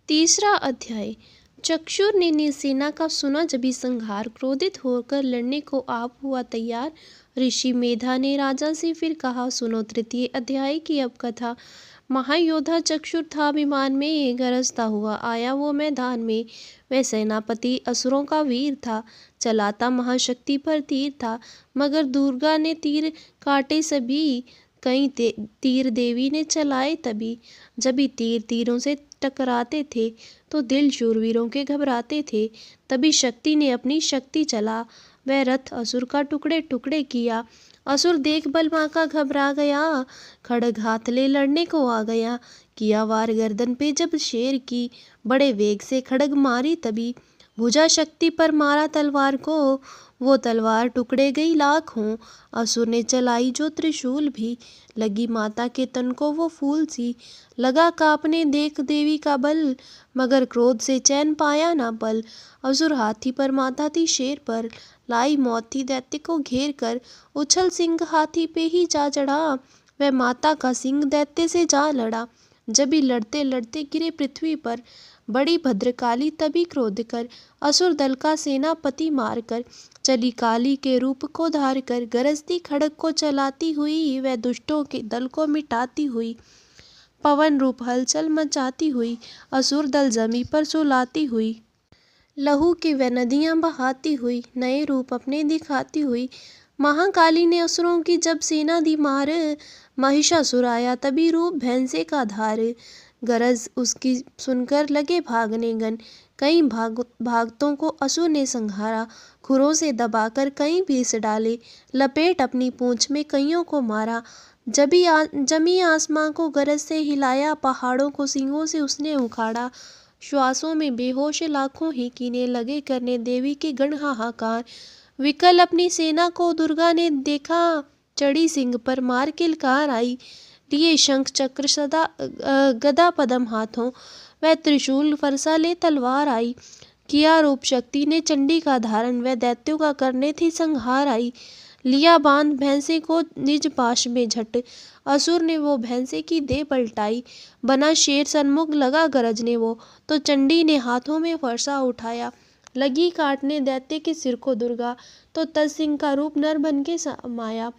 तीसरा अध्याय। चक्षुर ने सेना का सुना जभी संहार, क्रोधित होकर लड़ने को आप हुआ तैयार। ऋषि मेधा ने राजा से फिर कहा, सुनो तृतीय अध्याय की अब कथा। महायोद्धा चक्षुर था विमान में, गरजता हुआ आया वो मैदान में। वह सेनापति असुरों का वीर था, चलाता महाशक्ति पर तीर था। मगर दुर्गा ने तीर काटे सभी, कई तीर देवी ने चलाए तभी। जभी तीर तीरों से टकराते थे तो दिल शूरवीरों के घबराते थे। तभी शक्ति ने अपनी शक्ति चला, वह रथ असुर का टुकड़े टुकड़े किया। असुर देख बल माँ का घबरा गया, खड़ग हाथ ले लड़ने को आ गया। किया वार गर्दन पे जब शेर की, बड़े वेग से खड़ग मारी तभी। भुजा शक्ति पर मारा तलवार को, वो तलवार टुकड़े गई लाखों। असुर ने चलाई जो त्रिशूल भी, लगी माता के तन को वो फूल सी। लगा कांपने देख देवी का बल, मगर क्रोध से चैन पाया ना पल। असुर हाथी पर माता थी शेर पर, लाई मौत थी दैत्य को घेर कर। उछल सिंह हाथी पे ही जा चढ़ा, वह माता का सिंह दैत्य से जा लड़ा। जभी लड़ते लड़ते गिरे पृथ्वी पर, बड़ी भद्रकाली तभी क्रोध कर। असुर दल का सेनापति मार कर, चली काली के रूप को धार कर। गरजती खड़ग को चलाती हुई, वह दुष्टों के दल को मिटाती हुई। पवन रूप हलचल मचाती हुई, असुर दल जमी पर सुलाती हुई। लहू की वह नदियां बहाती हुई, नए रूप अपने दिखाती हुई। महाकाली ने असुरों की जब सेना दी मार, महिषासुर आया तभी रूप भैंसे का धार। गरज उसकी सुनकर लगे भागने गण, कई भागतों को असुर ने संहारा। खुरों से दबाकर कई भीस डाले, लपेट अपनी पूंछ में कईयों को मारा। जमी आसमां को गरज से हिलाया, पहाड़ों को सींगों से उसने उखाड़ा। श्वासों में बेहोश लाखों ही कीने लगे करने देवी के गण हाहाकार। विकल अपनी सेना को दुर्गा ने देखा, चढ़ी सिंह पर मार किलकार आई। लिए शंख चक्र सदा गदा पदम हाथों, वह त्रिशूल फरसा ले तलवार आई। किया रूप शक्ति ने चंडी का धारण, वह दैत्यों का करने थी संहार आई। लिया बांध भैंसे को निज पाश में झट, असुर ने वो भैंसे की दे पलटाई। बना शेर सन्मुख लगा गरजने वो, तो चंडी ने हाथों में फरसा उठाया। लगी काटने दैत्य के सिर को दुर्गा, तो तज सिंह का रूप नर बन के समाया।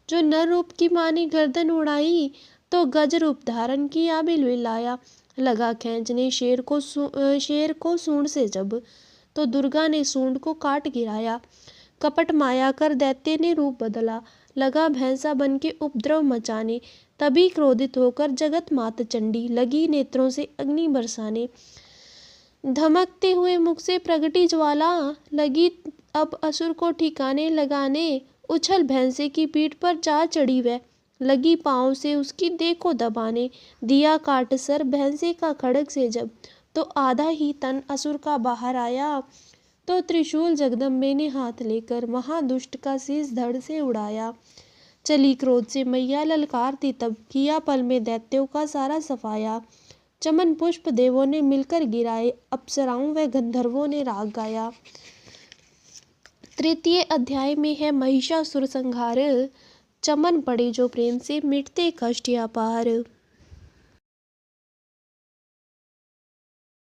जो नर रूप की माँ ने गर्दन उड़ाई, तो गज रूप धारण किया बिलबिलाया। लगा खींचने शेर को सूंड से जब, तो दुर्गा ने सूंड को काट गिराया। कपट माया कर दैत्य ने रूप बदला, लगा भैंसा बन के उपद्रव मचाने। तभी क्रोधित होकर जगत मात चंडी, लगी नेत्रों से अग्नि बरसाने। धमकते हुए मुख से प्रगटी ज्वाला, लगी अब असुर को ठिकाने लगाने। उछल भैंसे की पीठ पर जा चढ़ी वह, लगी पाँव से उसकी देह को दबाने। दिया काट सर भैंसे का खड़ग से जब, तो आधा ही तन असुर का बाहर आया। तो त्रिशूल जगदम्बे ने हाथ लेकर, महादुष्ट का शीश धड़ से उड़ाया। चली क्रोध से मैया ललकारती तब, किया पल में दैत्यों का सारा सफाया। चमन पुष्प देवों ने मिलकर गिराए, अप्सराओं व गंधर्वों ने राग गाया। तृतीय अध्याय में है महिषासुर संहार, चमन पड़े जो प्रेम से मिटते कष्ट या पार।